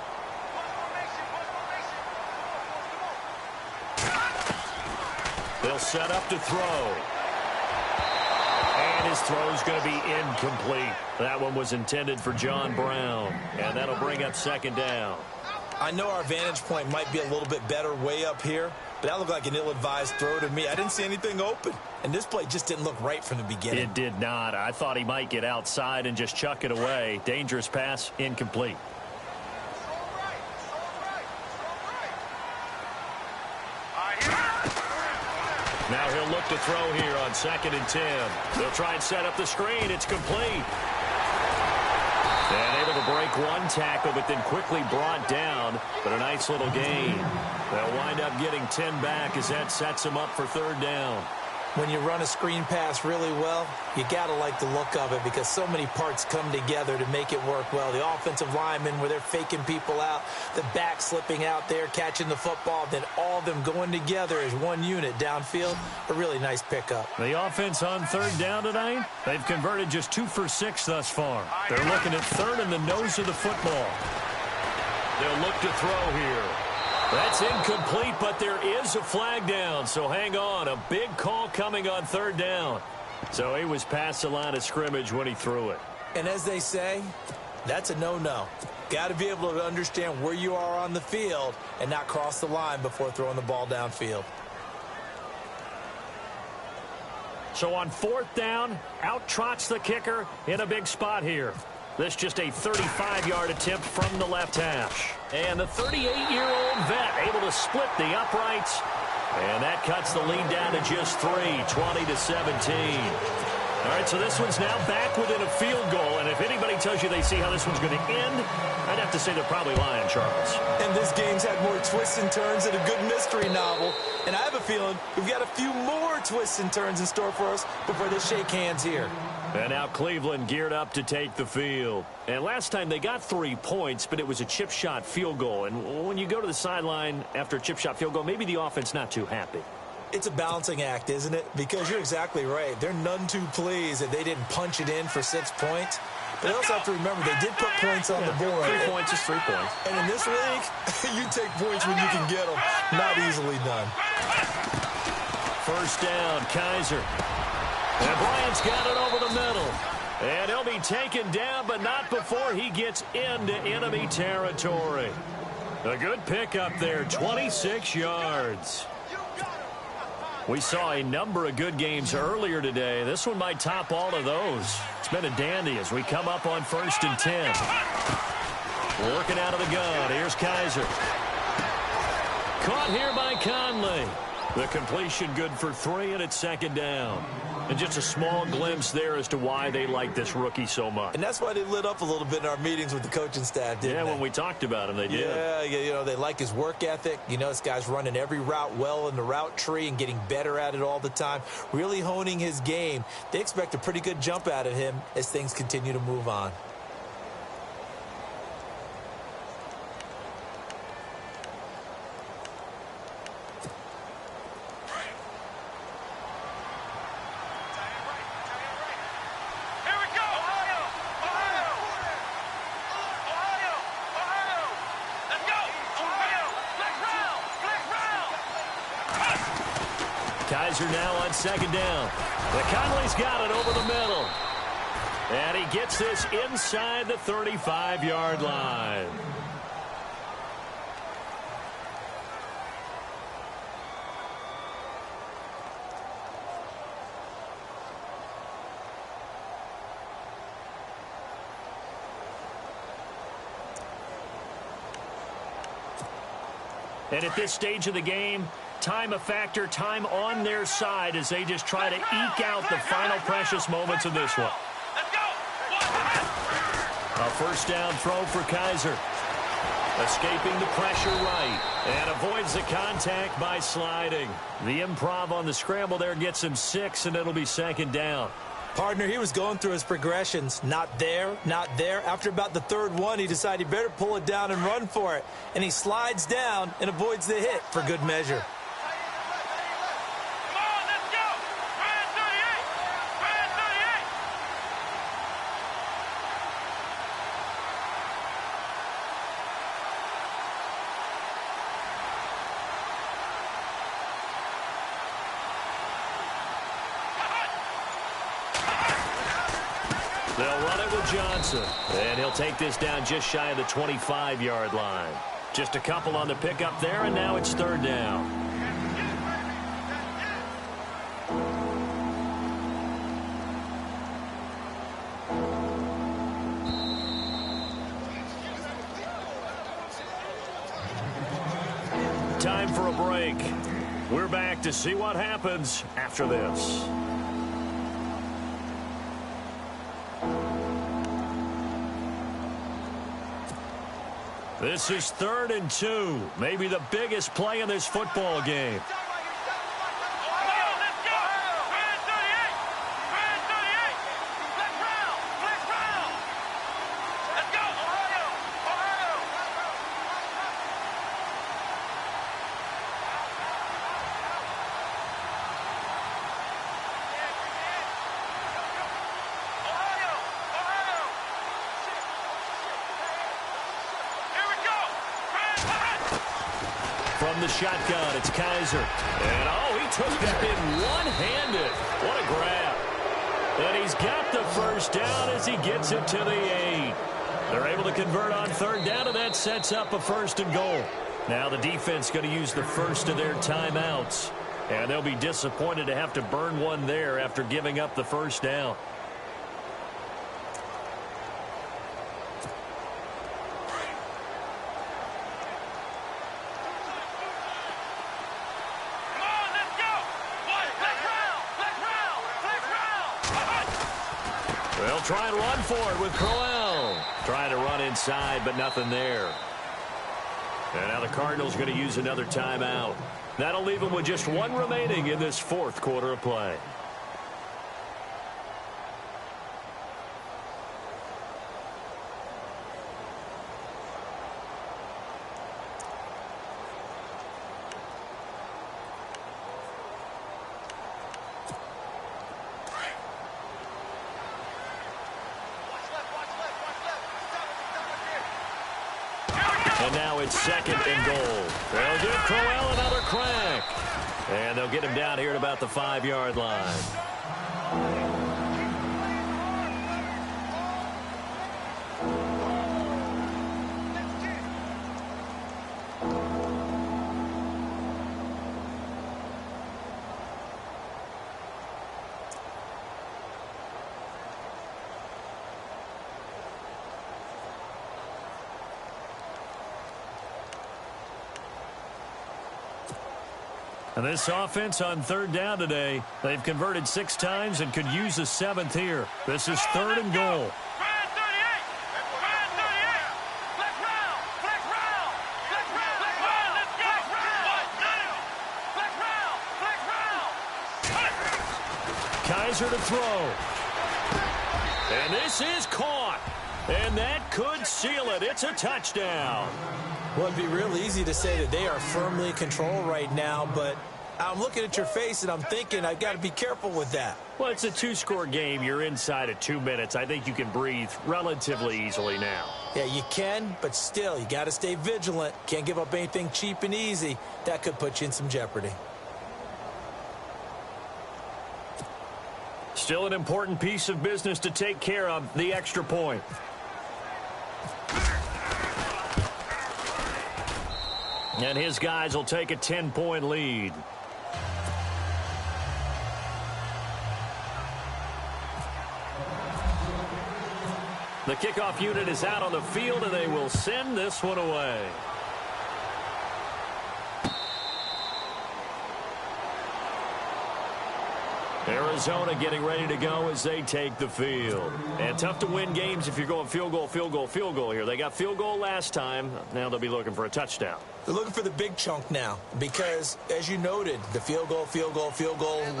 They'll set up to throw. And his throw's going to be incomplete. That one was intended for John Brown. And that'll bring up 2nd down. I know our vantage point might be a little bit better way up here, but that looked like an ill-advised throw to me. I didn't see anything open. And this play just didn't look right from the beginning. It did not. I thought he might get outside and just chuck it away. Dangerous pass, incomplete. Now he'll look to throw here on 2nd and 10. They'll try and set up the screen. It's complete. And able to break one tackle, but then quickly brought down. But a nice little gain. They'll wind up getting 10 back as that sets them up for 3rd down. When you run a screen pass really well, you got to like the look of it because so many parts come together to make it work well. The offensive linemen, where they're faking people out, the back slipping out there, catching the football, then all of them going together as one unit downfield. A really nice pickup. The offense on 3rd down tonight, they've converted just 2 for 6 thus far. They're looking at 3rd in the nose of the football. They'll look to throw here. That's incomplete, but there is a flag down, so hang on. A big call coming on 3rd down. So he was past the line of scrimmage when he threw it. And as they say, that's a no-no. Got to be able to understand where you are on the field and not cross the line before throwing the ball downfield. So on 4th down, out trots the kicker in a big spot here. This just a 35-yard attempt from the left hash. And the 38-year-old vet able to split the uprights. And that cuts the lead down to just 3, 20-17. All right, so this one's now back within a field goal. And if anybody tells you they see how this one's going to end, I'd have to say they're probably lying, Charles. And this game's had more twists and turns than a good mystery novel. And I have a feeling we've got a few more twists and turns in store for us before they shake hands here. And now Cleveland geared up to take the field. And last time they got 3 points, but it was a chip shot field goal. And when you go to the sideline after a chip shot field goal, maybe the offense not too happy. It's a balancing act, isn't it? Because you're exactly right. They're none too pleased that they didn't punch it in for 6 points. But they also have to remember they did put points on the board. 3 points is 3 points. And in this league, you take points when you can get them. Not easily done. 1st down, Kaiser. And Bryant's got it over the middle. And he'll be taken down, but not before he gets into enemy territory. A good pickup there, 26 yards. We saw a number of good games earlier today. This one might top all of those. It's been a dandy as we come up on 1st and 10. Working out of the gun. Here's Kaiser. Caught here by Conley. The completion good for 3, and it's 2nd down. And just a small glimpse there as to why they like this rookie so much. And that's why they lit up a little bit in our meetings with the coaching staff, didn't they? Yeah, when we talked about him, they did. Yeah, you know, they like his work ethic. You know, this guy's running every route well in the route tree and getting better at it all the time, really honing his game. They expect a pretty good jump out of him as things continue to move on. Kaiser now on 2nd down. The Conley's got it over the middle. And he gets this inside the 35-yard line. And at this stage of the game, time a factor, time on their side as they just try to eke out the final precious moments of this one. Let's go. A first down throw for Kaiser. Escaping the pressure right. And avoids the contact by sliding. The improv on the scramble there gets him 6, and it'll be second down. Partner, he was going through his progressions. Not there, not there. After about the third one, he decided he better pull it down and run for it. And he slides down and avoids the hit for good measure. Come on, let's go. Brand 38. Brand 38. They'll run it with Johnson. And he'll take this down just shy of the 25-yard line. Just a couple on the pickup there, and now it's third down. Time for a break. We're back to see what happens after this. This is 3rd and 2. Maybe the biggest play in this football game. From the shotgun, it's Kaiser. And, he took that in one-handed. What a grab. And he's got the first down as he gets it to the 8. They're able to convert on third down, and that sets up a 1st and goal. Now the defense going to use the first of their timeouts. And they'll be disappointed to have to burn one there after giving up the first down. They'll try and run for it with Crowell. Trying to run inside, but nothing there. And now the Cardinals going to use another timeout. That'll leave them with just one remaining in this 4th quarter of play. And now it's 2nd and goal. They'll give Crowell another crack. And they'll get him down here at about the 5-yard line. And this offense on third down today, they've converted 6 times and could use a 7th here. This is 3rd and goal. Brand 38. Brand 38. Flex round. Flex round. Flex round. Flex round. Let's go. Flex round. Flex round. Kaiser to throw. And this is caught. And that could seal it. It's a touchdown. Well, it'd be real easy to say that they are firmly in control right now, but I'm looking at your face and I'm thinking I've got to be careful with that. Well, it's a 2-score game. You're inside of 2 minutes. I think you can breathe relatively easily now. Yeah, you can, but still, you got to stay vigilant. Can't give up anything cheap and easy. That could put you in some jeopardy. Still an important piece of business to take care of, the extra point. And his guys will take a 10-point lead. The kickoff unit is out on the field, and they will send this one away. Arizona getting ready to go as they take the field. And tough to win games if you're going field goal, field goal, field goal here. They got field goal last time. Now they'll be looking for a touchdown. They're looking for the big chunk now because, as you noted, the field goal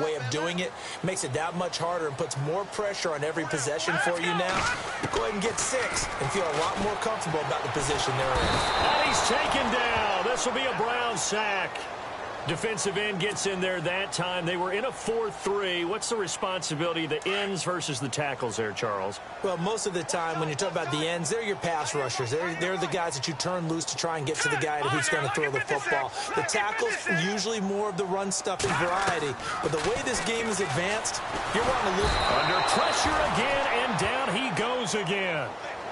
way of doing it makes it that much harder and puts more pressure on every possession for you now. Go ahead and get 6 and feel a lot more comfortable about the position they're in. And he's taken down. This will be a Brown sack. Defensive end gets in there that time. They were in a 4-3. What's the responsibility of the ends versus the tackles there, Charles? Well, most of the time when you talk about the ends, they're your pass rushers. They're the guys that you turn loose to try and get to the guy who's going to throw the football. The tackles, usually more of the run-stuffing variety. But the way this game is advanced, you're wanting to look. Under pressure again, and down he goes again.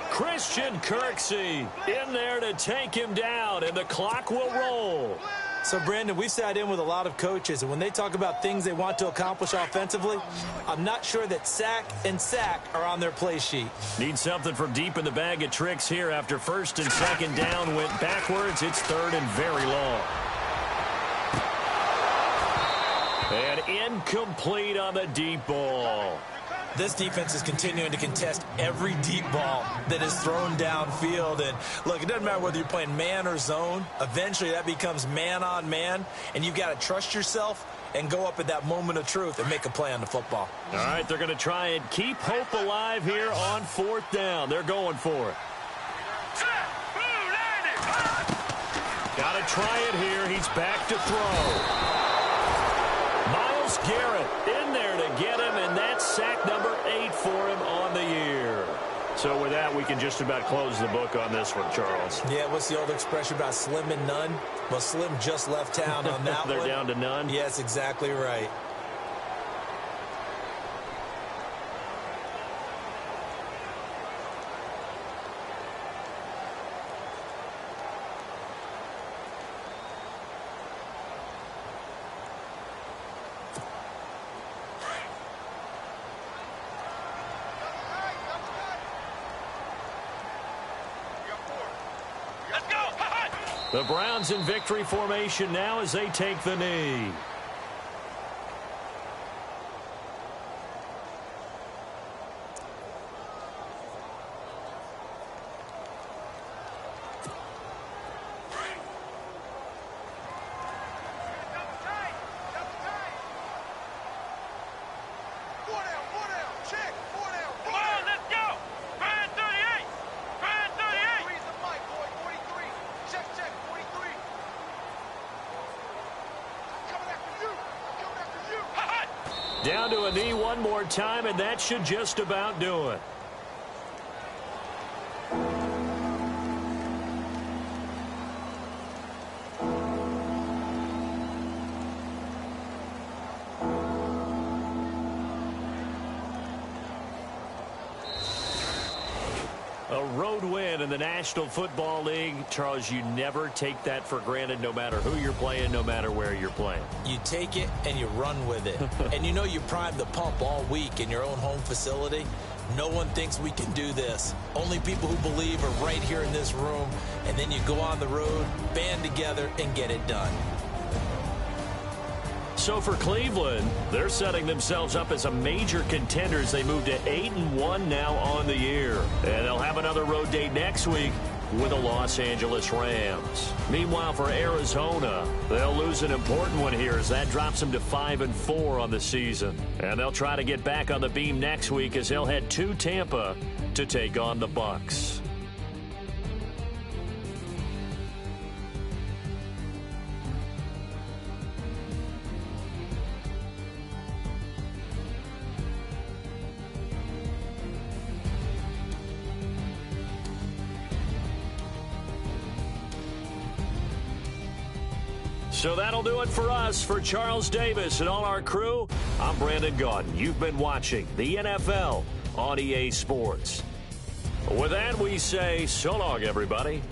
Christian Kirksey in there to take him down, and the clock will roll. So, Brandon, we sat in with a lot of coaches, and when they talk about things they want to accomplish offensively, I'm not sure that sack and sack are on their play sheet. Need something from deep in the bag of tricks here after first and second down went backwards. It's third and very long. And incomplete on the deep ball. This defense is continuing to contest every deep ball that is thrown downfield. And, look, it doesn't matter whether you're playing man or zone. Eventually, that becomes man-on-man, and you've got to trust yourself and go up at that moment of truth and make a play on the football. All right, they're going to try and keep hope alive here on 4th down. They're going for it. Got to try it here. He's back to throw. Myles Garrett in there to get him, and that's sack number 8 for him on the year. So with that, we can just about close the book on this one, Charles. Yeah, what's the old expression about slim and none? Well, Slim just left town on that They're one. down to none? Yes, exactly right. The Browns in victory formation now as they take the knee. Down to a knee one more time, and that should just about do it. A road win in the National Football League. Charles, you never take that for granted, no matter who you're playing, no matter where you're playing. You take it and you run with it. And you know you primed the pump all week in your own home facility. No one thinks we can do this. Only people who believe are right here in this room. And then you go on the road, band together, and get it done. So for Cleveland, they're setting themselves up as a major contender as they move to 8-1 now on the year. And they'll have another road date next week with the Los Angeles Rams. Meanwhile, for Arizona, they'll lose an important one here as that drops them to 5-4 on the season. And they'll try to get back on the beam next week as they'll head to Tampa to take on the Bucs. So that'll do it for us. For Charles Davis and all our crew, I'm Brandon Gaudin. You've been watching the NFL on EA Sports. With that, we say so long, everybody.